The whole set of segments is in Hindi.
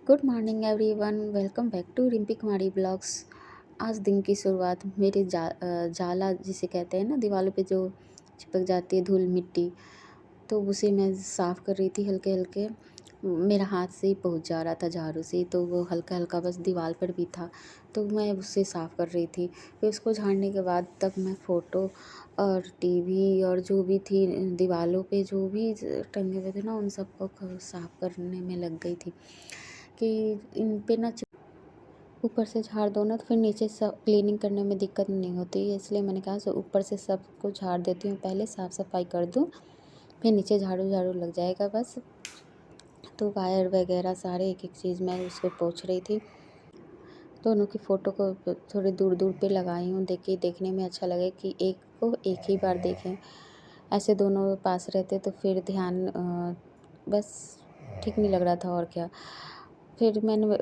Good morning everyone, welcome back to Rimpi Kumari blogs. आज दिन की शुरुआत मेरे जाला जिसे कहते हैं ना, दीवारों पे जो चिपक जाती है धूल मिट्टी, तो उसे मैं साफ़ कर रही थी हल्के हल्के। मेरा हाथ से ही पहुंच जा रहा था झाड़ू से, तो वो हल्का हल्का बस दीवार पर भी था, तो मैं उससे साफ़ कर रही थी। फिर उसको झाड़ने के बाद तब मैं फ़ोटो और टीवी और जो भी थी दीवारों पे जो भी टंगे हुए थे ना, उन सबको साफ़ करने में लग गई थी कि इन पे ना ऊपर से झाड़ दो ना, तो फिर नीचे सब क्लीनिंग करने में दिक्कत नहीं होती है। इसलिए मैंने कहा सो ऊपर से सबको झाड़ देती हूँ, पहले साफ़ सफाई कर दूँ, फिर नीचे झाड़ू झाड़ू लग जाएगा बस। तो वायर वगैरह सारे एक एक चीज़ मैं उसको पोंछ रही थी। दोनों की फ़ोटो को थोड़ी दूर दूर पे लगाई हूँ, देखने में अच्छा लगे कि एक को एक ही बार देखें। ऐसे दोनों पास रहते तो फिर ध्यान बस ठीक नहीं लग रहा था। और क्या, फिर मैंने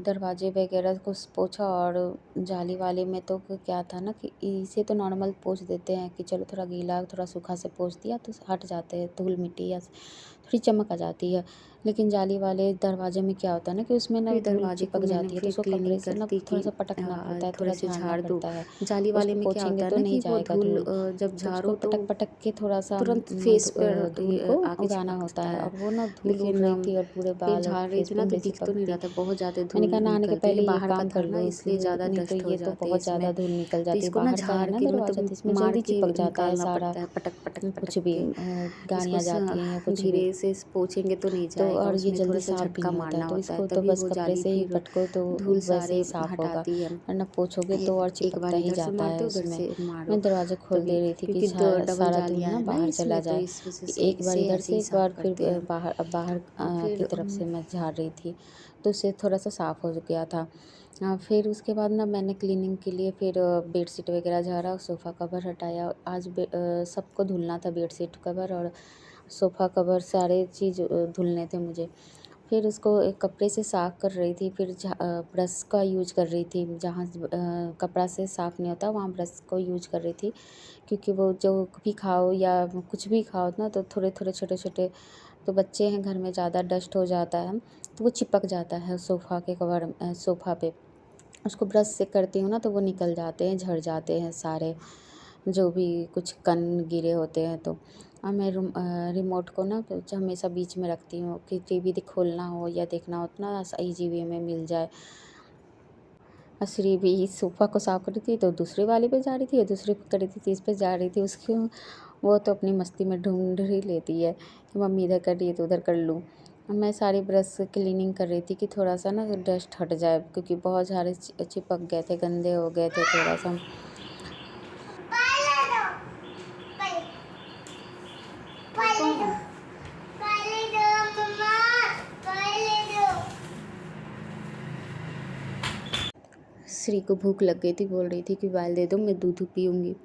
दरवाजे वगैरह को पोंछा। और जाली वाले में तो क्या था ना कि इसे तो नॉर्मल पोंछ देते हैं कि चलो थोड़ा गीला थोड़ा सूखा से पोंछ दिया तो हट जाते हैं धूल मिट्टी, या थोड़ी चमक आ जाती है। लेकिन जाली वाले दरवाजे में क्या होता है ना कि उसमें ना धूल चिपक जाती है, तो उसको कपड़े से ना थोड़ा सा पटकना पड़ता है, थोड़े थोड़ा से झाड़ना झाड़ दो। पड़ता है। जाली वाले उसको में क्या पोंछेंगे होता है तो ना नहीं कि वो जाएगा धूल धूल, जब तो उसको झाड़ो तो पटक पटक के थोड़ा सा तुरंत फेस पर धूल को आके उड़ाना होता चिपकता है। है। और वो ना धूल उड़ लेकिन रही थी और पूरे फिर बाल और झाड़ रही फेस थी पे ना तो मेरे दिख तो नहीं चिपकती। रहा था, बहुत ज़्यादा मैंने धूल कहा नहाने के निकलती है पहले कि ये बाहर का काम था कर ना, लो, इसलिए ज़्यादा नहीं तो डस्ट हो ये तो जाते हैं बहुत ज़्यादा इसमें। धूल निकल तो जाती है। इसको ना बाहर का है झाड़ ना के दरवाज़ा, तो मतलब इसमें मार जल्दी के चिपक जाता है निकालना सारा, पड़ता है, पटक पटक कुछ पटक भी के। इसको गाड़ियाँ जाती हैं या कुछ भी। धीरे से पोंछेंगे तो नहीं तो जाएगा, और ये उसमें थोड़ा जल्दी सा साफ़ भी झटका नहीं होता है, मारना तो होता है, इसको तो तभी बस वो कपड़े जाली से ही फिर पटको तो धूल वैसे सारे ही साफ़ होगा, हटाती है। वरना पोंछोगे तो और एक चिपकता बार ही इधर से जाता मार है दो, उधर उसमें। से मारो, मैं दरवाज़ा खोल दे तभी रही थी कि क्योंकि डबल सारा धूल जालियाँ ना है ना बाहर चला इसमें, तो जाए। इस वजह कि से एक बार इसे इधर ऐसे से ही एक साफ बार फिर करते हैं। बाहर फिर की तरफ से मैं झाड़ रही थी, तो उससे थोड़ा सा साफ़ हो गया था। फिर उसके बाद ना मैंने क्लीनिंग के लिए फिर बेडशीट वगैरह झाड़ा, सोफ़ा कवर हटाया। आज सबको धुलना था, बेडशीट कवर और सोफ़ा कवर सारे चीज़ धुलने थे मुझे। फिर उसको एक कपड़े से साफ़ कर रही थी, फिर ब्रश का यूज़ कर रही थी। जहाँ कपड़ा से साफ़ नहीं होता वहाँ ब्रश को यूज़ कर रही थी, क्योंकि वो जो भी खाओ या कुछ भी खाओ ना, तो थोड़े थोड़े छोटे छोटे, तो बच्चे हैं घर में, ज़्यादा डस्ट हो जाता है तो वो चिपक जाता है सोफ़ा के कवर सोफ़ा पे। उसको ब्रश से करती हूँ ना तो वो निकल जाते हैं, झड़ जाते हैं सारे, जो भी कुछ कण गिरे होते हैं। तो मैं रिमोट को ना तो हमेशा बीच में रखती हूँ कि टीवी खोलना हो या देखना हो तो ना ईजी वे में मिल जाए। श्री भी सोफ़ा को साफ़ कर रही थी तो दूसरे वाले पे जा रही थी, और दूसरे पे कर रही थी तो इस पे जा रही थी। उसकी वो तो अपनी मस्ती में ढूंढ ही लेती है कि मम्मी इधर कर रही है तो उधर कर लूँ। मैं सारी ब्रश क्लीनिंग कर रही थी कि थोड़ा सा ना डस्ट हट जाए, क्योंकि बहुत सारे चिपक गए थे, गंदे हो गए थे थोड़ा सा। श्री को भूख लग गई थी, बोल रही थी कि उबाल दे दो, मैं दूध पीऊँगी।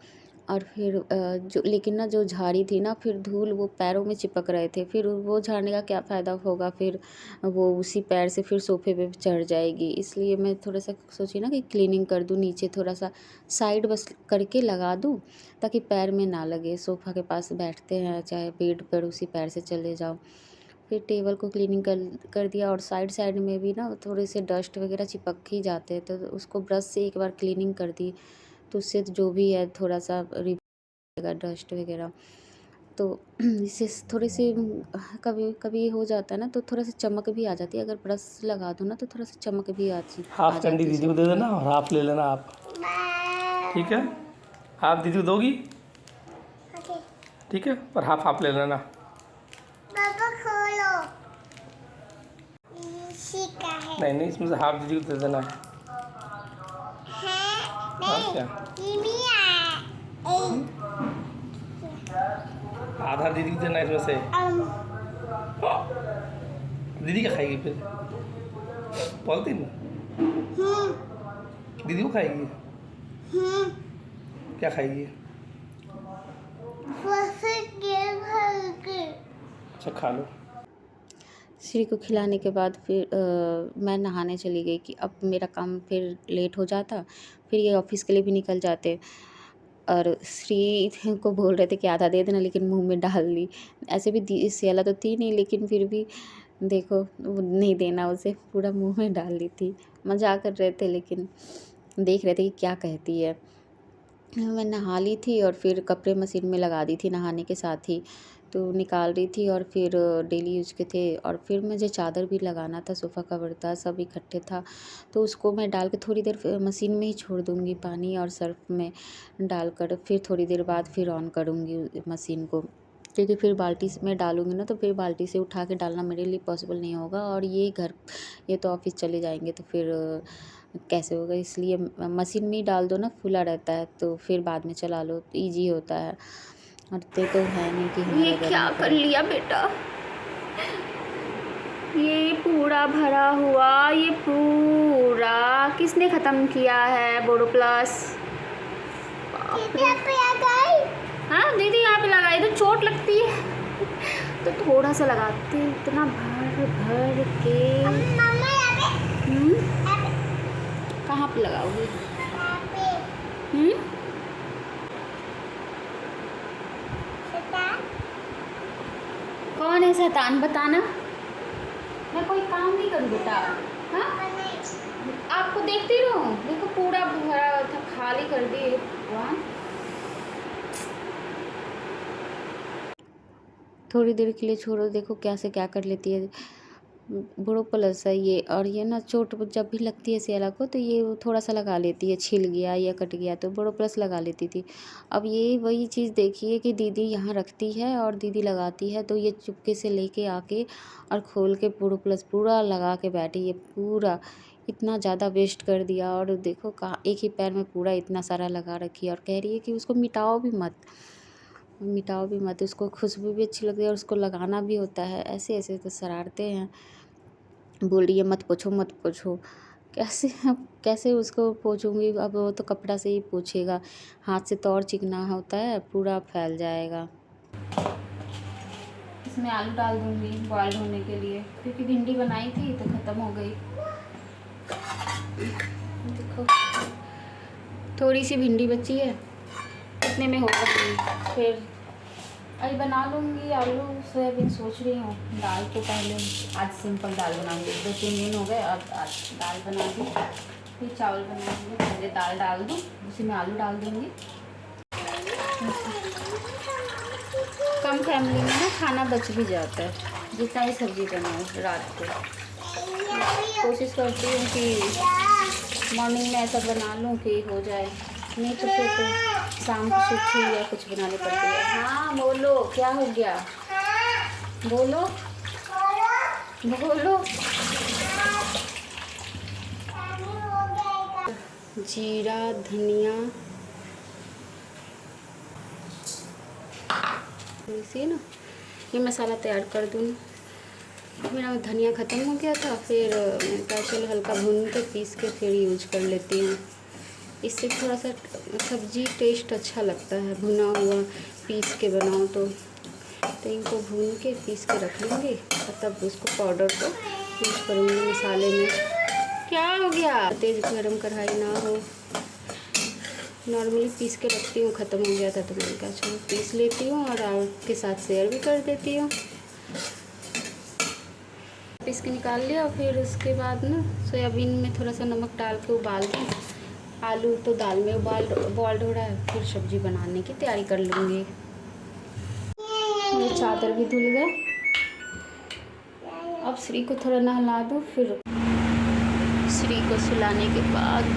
और फिर जो लेकिन ना जो झाड़ी थी ना, फिर धूल वो पैरों में चिपक रहे थे, फिर वो झाड़ने का क्या फ़ायदा होगा, फिर वो उसी पैर से फिर सोफ़े पे चढ़ जाएगी। इसलिए मैं थोड़ा सा सोची ना कि क्लीनिंग कर दूँ, नीचे थोड़ा सा साइड बस करके लगा दूँ, ताकि पैर में ना लगे। सोफ़ा के पास बैठते हैं चाहे बेड पर, उसी पैर से चले जाओ। फिर टेबल को क्लीनिंग कर दिया, और साइड साइड में भी ना थोड़े से डस्ट वगैरह चिपक ही जाते हैं, तो उसको ब्रश से एक बार क्लीनिंग कर दी, तो उससे जो भी है थोड़ा सा रिमूव डस्ट वगैरह। तो इससे थोड़ी सी कभी कभी हो जाता है ना, तो थोड़ा सा चमक भी आ जाती है। अगर ब्रश लगा दो ना तो थोड़ा सा चमक भी आ हाफ कैंडी जाती है दीदी को दे सोफ़े में। देना और हाफ ले लेना आप, ठीक है? हाफ दीदी को दोगी, ठीक है? और हाफ हाफ ले लेना। पापा खोलो, शिका है। नहीं नहीं, इसमें से हाफ दीदी को दे देना है। और क्या, आधा दीदी को देना है इसमें से। दीदी क्या खाएगी फिर? पॉलिथीन दीदी को खाएगी? क्या खाएगी? अच्छा खा लो। श्री को खिलाने के बाद फिर मैं नहाने चली गई कि अब मेरा काम फिर लेट हो जाता, फिर ये ऑफिस के लिए भी निकल जाते। और श्री को बोल रहे थे कि आधा दे देना, लेकिन मुंह में डाल ली। ऐसे भी सियाला तो थी नहीं, लेकिन फिर भी देखो वो नहीं देना उसे, पूरा मुंह में डाल ली थी। मजाक कर रहे थे लेकिन देख रहे थे कि क्या कहती है। मैं नहा ली थी और फिर कपड़े मशीन में लगा दी थी नहाने के साथ ही, तो निकाल रही थी और फिर डेली यूज के थे। और फिर मुझे चादर भी लगाना था, सोफ़ा कवर था, सब इकट्ठे था, तो उसको मैं डाल के थोड़ी देर मशीन में ही छोड़ दूँगी पानी और सर्फ में डालकर। फिर थोड़ी देर बाद फिर ऑन करूँगी मशीन को, क्योंकि फिर बाल्टी में डालूँगी ना तो फिर बाल्टी से उठा के डालना मेरे लिए पॉसिबल नहीं होगा। और ये तो ऑफिस चले जाएंगे तो फिर कैसे होगा, इसलिए मशीन में ही डाल दो ना, फुला रहता है, तो फिर बाद में चला लो तो ईजी होता है। और तो है नहीं कि ये हमारा क्या गर्म कर करो। लिया बेटा? ये पूरा भरा हुआ, ये पूरा किसने ख़त्म किया है बोरो प्लस? हाँ दीदी यहाँ पे लगाई तो चोट लगती है, तो थोड़ा सा लगाते हैं, इतना भर भर के। कहाँ पे लगाओगी? कौन है शैतान, बताना। मैं कोई काम नहीं करूँ बेटा। हाँ आपको देखती रहूँ? देखो पूरा भरा था, खाली कर दिए। वाह, थोड़ी देर के लिए छोड़ो, देखो क्या से क्या कर लेती है। बोरो प्लस है ये, और ये ना चोट जब भी लगती है सियाला को तो ये थोड़ा सा लगा लेती है, छिल गया या कट गया तो बोरो प्लस लगा लेती थी। अब ये वही चीज़ देखिए कि दीदी यहाँ रखती है और दीदी लगाती है, तो ये चुपके से लेके आके और खोल के बोरो प्लस पूरा लगा के बैठी है। पूरा इतना ज़्यादा वेस्ट कर दिया, और देखो कहाँ एक ही पैर में पूरा इतना सारा लगा रखी है। और कह रही है कि उसको मिटाओ भी मत, उसको खुशबू भी अच्छी लगती है और उसको लगाना भी होता है। ऐसे ऐसे तो शरारते हैं। बोल रही है मत पोछो। कैसे उसको पोछूंगी, अब वो तो कपड़ा से ही पोछेगा, हाथ से तो और चिकना होता है, पूरा फैल जाएगा। इसमें आलू डाल दूँगी बॉयल होने के लिए, क्योंकि भिंडी बनाई थी तो ख़त्म हो गई। देखो थोड़ी सी भिंडी बची है, इतने में होगा नहीं। फिर अभी बना लूँगी आलू सोयाबीन, सोच रही हूँ। दाल को पहले आज सिंपल दाल बनाऊँगी, 2-3 दिन हो गए, अब आज दाल बना दी, फिर चावल बनाऊँगी। पहले दाल डाल दूँ, उसी में आलू डाल दूँगी। कम फैमिली में ना खाना बच भी जाता है, जितना ही सब्ज़ी बनाओ रात को। कोशिश करती हूँ कि मॉर्निंग में ऐसा बना लूँ कि हो जाए, नहीं तो फिर तो शाम को सूखी या कुछ बनानी पड़ती है। हाँ बोलो, क्या हो गया? बोलो बोलो। जीरा, धनिया, थोड़ी सी ना ये मसाला तैयार कर दूँ। मेरा धनिया ख़त्म हो गया था, फिर मैंने कहा चलो हल्का भून के पीस के फिर यूज कर लेती हूँ। इससे थोड़ा सा सब्जी टेस्ट अच्छा लगता है, भुना हुआ पीस के बनाओ तो इनको भून के पीस के रख लूँगी और तब उसको पाउडर को यूज करूँगी मसाले में। क्या हो गया? तेज़ गरम कढ़ाई ना हो, नॉर्मली पीस के रखती हूँ, ख़त्म हो गया था तो मैंने कहा चलो पीस लेती हूँ और आपके साथ शेयर भी कर देती हूँ। पीस के निकाल लिया और फिर उसके बाद ना सोयाबीन में थोड़ा सा नमक डाल के उबाल दूँ। आलू तो दाल में बॉइल्ड हो रहा है, फिर सब्जी बनाने की तैयारी कर लूँगी। ये चादर भी धुल गए, अब श्री को थोड़ा नहला दूँ, फिर श्री को सुलाने के बाद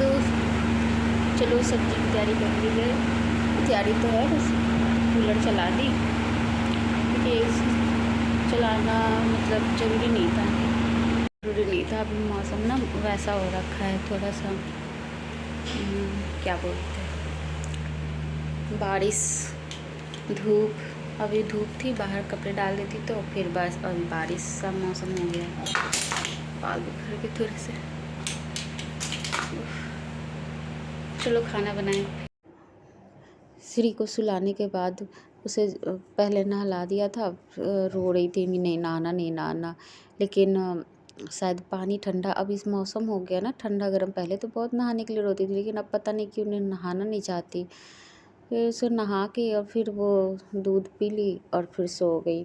चलो सब्जी की तैयारी कर ली है। तैयारी तो है, बस कूलर चला दी, क्योंकि चलाना मतलब ज़रूरी नहीं था। अभी मौसम ना वैसा हो रखा है थोड़ा सा, क्या बोलते हैं, बारिश धूप। अभी धूप थी, बाहर कपड़े डाल देती तो फिर बस अभी बारिश सा मौसम हो गया है। बाल बिखर के थोड़े से। चलो खाना बनाएं। श्री को सुलाने के बाद उसे पहले नहला दिया था, रो रही थी नहीं नहाना, लेकिन शायद पानी ठंडा, अब इस मौसम हो गया ना ठंडा गर्म। पहले तो बहुत नहाने के लिए रोती थी, लेकिन अब पता नहीं क्यों नहाना नहीं चाहती। फिर उसे नहा के और फिर वो दूध पी ली और फिर सो गई।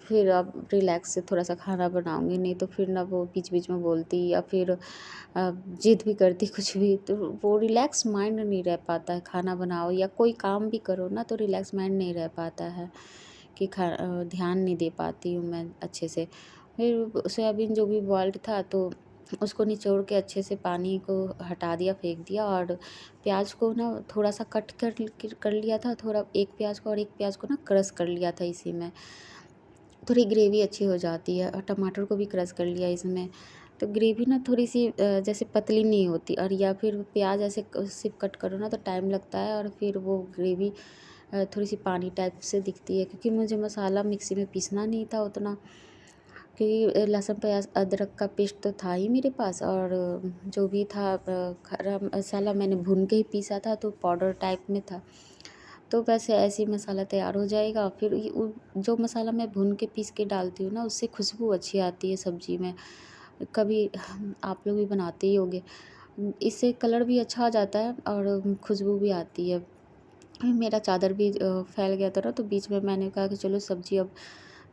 फिर अब रिलैक्स से थोड़ा सा खाना बनाऊंगी, नहीं तो फिर ना वो बीच बीच में बोलती या फिर जिद भी करती कुछ भी, तो वो रिलैक्स माइंड नहीं रह पाता है। खाना बनाओ या कोई काम भी करो ना तो रिलैक्स माइंड नहीं रह पाता है कि ध्यान नहीं दे पाती हूँ मैं अच्छे से। फिर सोयाबीन जो भी बॉइल्ड था तो उसको निचोड़ के अच्छे से पानी को हटा दिया, फेंक दिया, और प्याज को ना थोड़ा सा कट कर लिया था, थोड़ा एक प्याज को, और एक प्याज को ना क्रश कर लिया था इसी में, थोड़ी ग्रेवी अच्छी हो जाती है। और टमाटर को भी क्रश कर लिया इसमें, तो ग्रेवी ना थोड़ी सी जैसे पतली नहीं होती, और या फिर प्याज ऐसे सिर्फ कट करो ना तो टाइम लगता है, और फिर वो ग्रेवी थोड़ी सी पानी टाइप से दिखती है, क्योंकि मुझे मसाला मिक्सी में पीसना नहीं था उतना, क्योंकि लहसुन प्याज अदरक का पेस्ट तो था ही मेरे पास, और जो भी था खड़ा मसाला मैंने भून के ही पीसा था, तो पाउडर टाइप में था। तो वैसे ऐसे ही मसाला तैयार हो जाएगा। फिर जो मसाला मैं भून के पीस के डालती हूँ ना, उससे खुशबू अच्छी आती है सब्ज़ी में। कभी आप लोग भी बनाते ही होंगे, इससे कलर भी अच्छा आ जाता है और खुशबू भी आती है। मेरा चादर भी फैल गया था ना, तो बीच में मैंने कहा कि चलो सब्ज़ी अब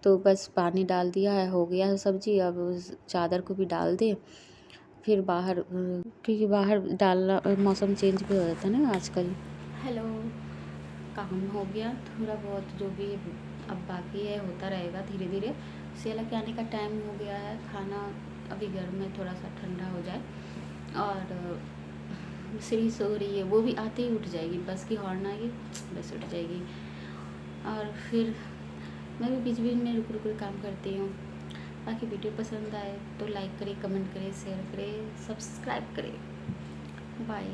तो बस पानी डाल दिया है, हो गया है सब्ज़ी, अब उस चादर को भी डाल दें। फिर बाहर क्योंकि बाहर डालना मौसम चेंज भी हो जाता है ना आजकल। हेलो, काम हो गया थोड़ा बहुत, जो भी अब बाकी है होता रहेगा धीरे धीरे। सेला के आने का टाइम हो गया है, खाना अभी गर्म में थोड़ा सा ठंडा हो जाए। और श्री सो रही है, वो भी आते ही उठ जाएगी, बस की हॉर्न आएगी बस उठ जाएगी। और फिर मैं भी बीच बीच में रुक रुक कर काम करती हूँ। बाकी वीडियो पसंद आए तो लाइक करें, कमेंट करें, शेयर करें, सब्सक्राइब करें। बाय।